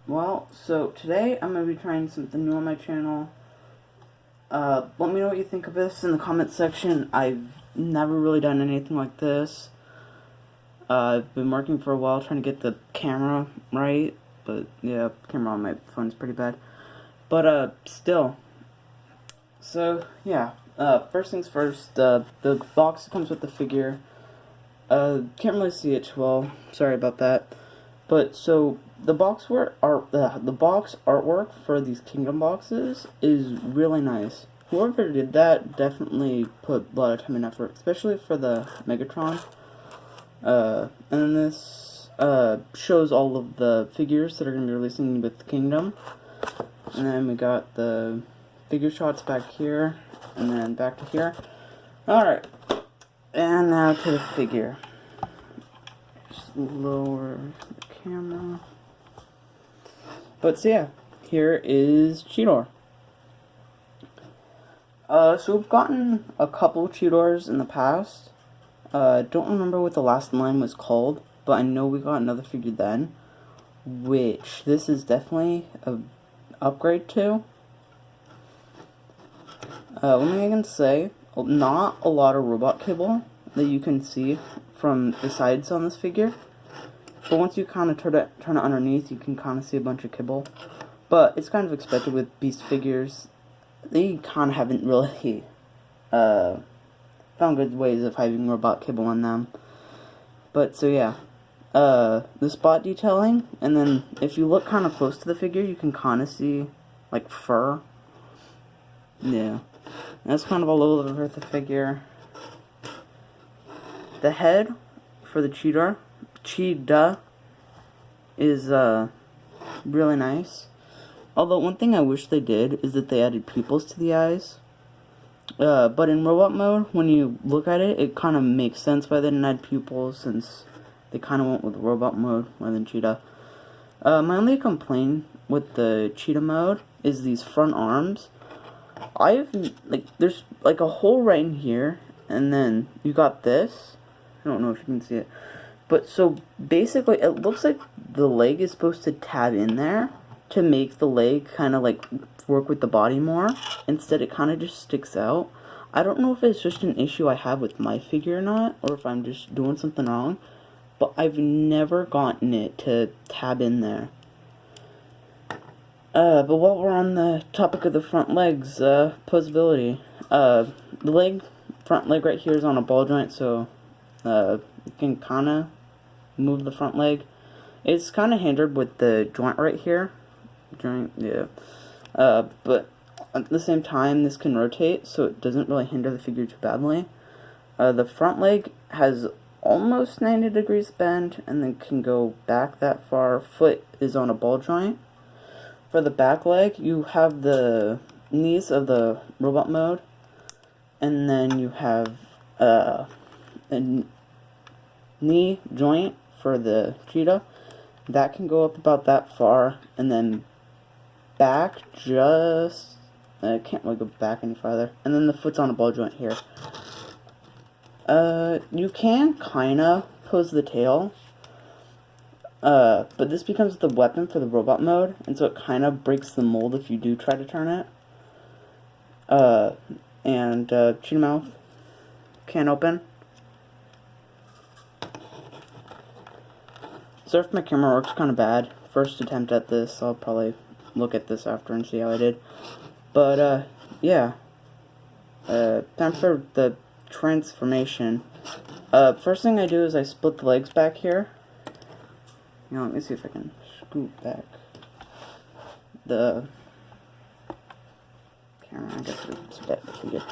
Well, so today I'm going to be trying something new on my channel. Let me know what you think of this in the comment section. I've never really done anything like this. I've been working for a while trying to get the camera right, but yeah, the camera on my phone's pretty bad. But still. So yeah, first things first, the box that comes with the figure. Can't really see it too well. Sorry about that. But so the box artwork for these kingdom boxes is really nice. Whoever did that definitely put a lot of time and effort, especially for the Megatron. And then this shows all of the figures that are going to be releasing with the Kingdom. And then we got the figure shots back here, and then back to here. Alright, and now to the figure. Just lower the camera. But so yeah, here is Cheetor. So we've gotten a couple Cheetors in the past. Don't remember what the last line was called, but I know we got another figure then, which this is definitely a upgrade to. One thing I can say, not a lot of robot kibble that you can see from the sides on this figure, but once you kind of turn it underneath, you can kind of see a bunch of kibble. But it's kind of expected with Beast figures. They kind of haven't really found good ways of having robot kibble on them. But so yeah, the spot detailing, and then if you look kind of close to the figure, you can kind of see like fur. Yeah, that's kind of all over the figure. The head for the cheetah is really nice. Although one thing I wish they did is that they added pupils to the eyes. But in robot mode, when you look at it, it kind of makes sense why they didn't add pupils, since they kind of went with robot mode rather than cheetah. My only complaint with the cheetah mode is these front arms. There's like a hole right in here, and then you got this. I don't know if you can see it. But so basically, it looks like the leg is supposed to tab in there to make the leg kind of like work with the body more. Instead, it kind of just sticks out. I don't know if it's just an issue I have with my figure or not, or if I'm just doing something wrong, but I've never gotten it to tab in there. But while we're on the topic of the front legs, posability. The front leg right here is on a ball joint, so you can kind of move the front leg. It's kind of hindered with the joint right here. Yeah. But at the same time, this can rotate, so it doesn't really hinder the figure too badly. The front leg has almost 90 degrees bend, and then can go back that far. Foot is on a ball joint. For the back leg, you have the knees of the robot mode, and then you have a knee joint for the cheetah. That can go up about that far, and then back just... I can't really go back any farther. And then the foot's on a ball joint here. You can kinda pose the tail, but this becomes the weapon for the robot mode, and so it kinda breaks the mold if you do try to turn it. Cheetah mouth can't open. So if my camera works kind of bad, first attempt at this, I'll probably look at this after and see how I did. But, yeah. Time for the transformation. First thing I do is I split the legs back here. You know, let me see if I can scoot back the camera. I guess it's pretty good.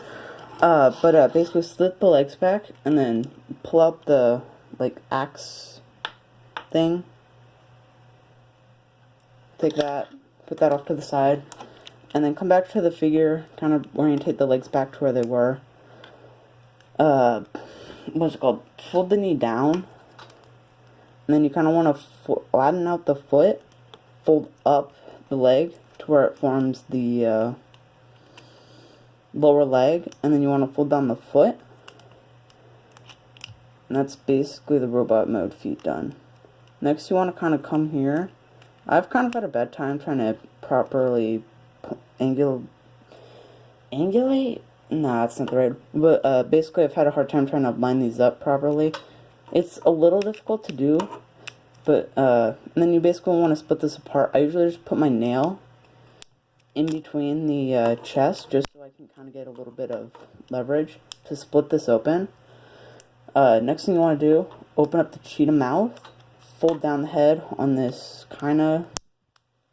But basically split the legs back, and then pull out the, like, axe thing. Take that, put that off to the side, and then come back to the figure, kind of orientate the legs back to where they were. What's it called? Fold the knee down, and then you kind of want to flatten out the foot, fold up the leg to where it forms the lower leg, and then you want to fold down the foot, and that's basically the robot mode feet done. Next, you want to kind of come here I've kind of had a bad time trying to properly angulate? Nah, that's not the right. But basically, I've had a hard time trying to line these up properly. It's a little difficult to do, but and then you basically want to split this apart. I usually just put my nail in between the chest, just so I can kind of get a little bit of leverage to split this open. Next thing you want to do, open up the cheetah mouth, fold down the head on this kind of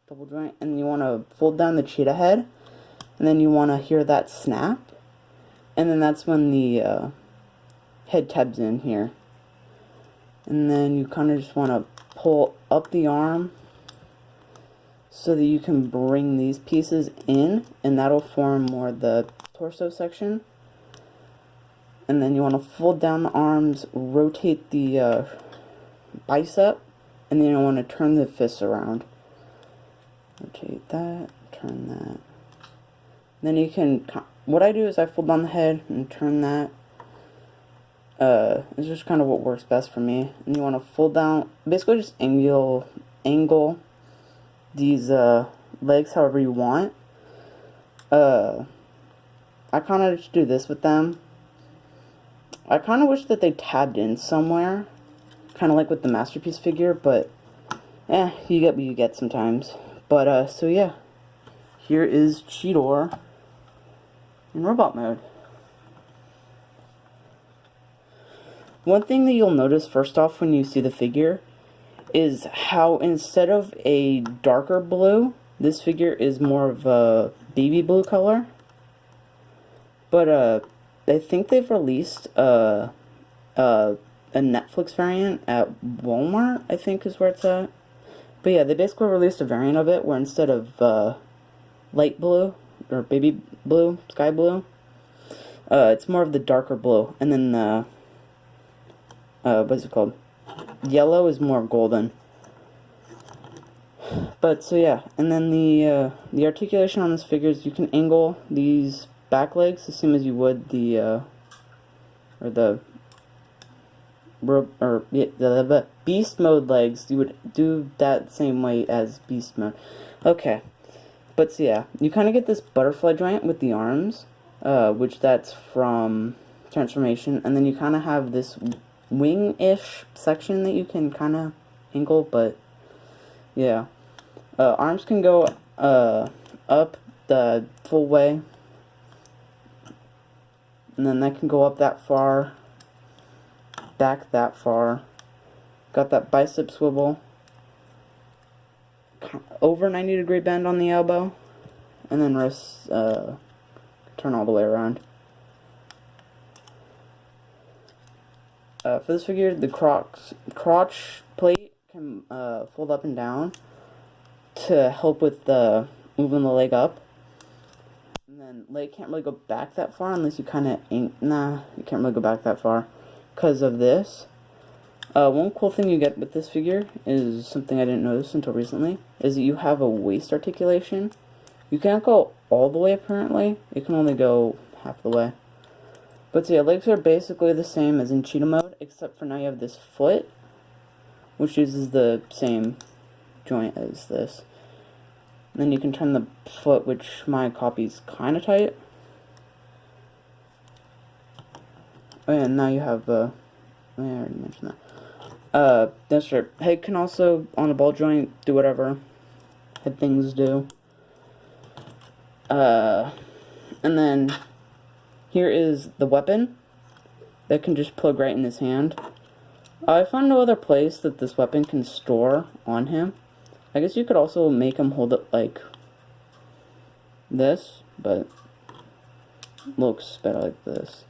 double joint, and you want to fold down the cheetah head, and then you want to hear that snap, and then that's when the head tabs in here. And then you kind of just want to pull up the arm so that you can bring these pieces in, and that'll form more the torso section. And then you want to fold down the arms, rotate the bicep, and then you want to turn the fists around. Rotate that, turn that. Then you can, what I do is I fold down the head and turn that. It's just kind of what works best for me. And you want to fold down, basically just angle these legs however you want. I kind of just do this with them. I kind of wish that they tabbed in somewhere, kind of like with the Masterpiece figure, but you get what you get sometimes. But so yeah, here is Cheetor in robot mode. One thing that you'll notice first off when you see the figure is how instead of a darker blue, this figure is more of a baby blue color. But I think they've released a Netflix variant at Walmart, I think is where it's at. But yeah, they basically released a variant of it where instead of light blue or baby blue, sky blue, it's more of the darker blue, and then the what's it called? Yellow is more golden. But so yeah, and then the articulation on this figure is you can angle these back legs the same as you would the beast mode legs. You would do that same way as beast mode. Okay, but so yeah, you kind of get this butterfly joint with the arms, which that's from transformation, and then you kind of have this wing-ish section that you can kind of angle, but yeah. Arms can go up the full way, and then that can go up that far, back that far. Got that bicep swivel, over 90-degree bend on the elbow, and then wrists turn all the way around. For this figure, the crotch plate can fold up and down to help with moving the leg up. And then leg can't really go back that far unless you kind of you can't really go back that far because of this. One cool thing you get with this figure is something I didn't notice until recently, is that you have a waist articulation. You can't go all the way apparently, it can only go half the way. But so yeah, legs are basically the same as in cheetah mode, except for now you have this foot, which uses the same joint as this. And then you can turn the foot, which my copy's kind of tight. Oh yeah, and now you have I already mentioned that. That's right. Head can also, on a ball joint, do whatever head things do. And then here is the weapon that can just plug right in his hand. I found no other place that this weapon can store on him. I guess you could also make him hold it like this, but looks better like this.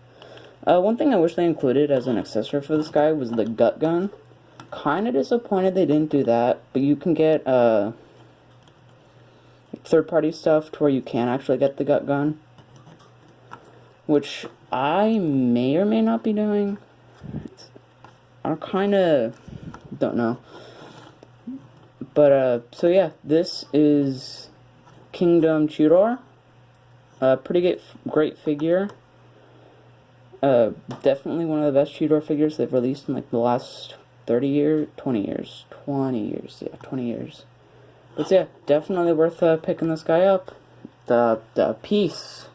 One thing I wish they included as an accessory for this guy was the gut gun. Kind of disappointed they didn't do that, but you can get third-party stuff to where you can actually get the gut gun, which I may or may not be doing. I kind of don't know. But, so yeah, this is Kingdom Cheetor. Pretty great figure. Definitely one of the best Cheetor figures they've released in like the last 20 years. Yeah, 20 years. But yeah, definitely worth picking this guy up. The Peace.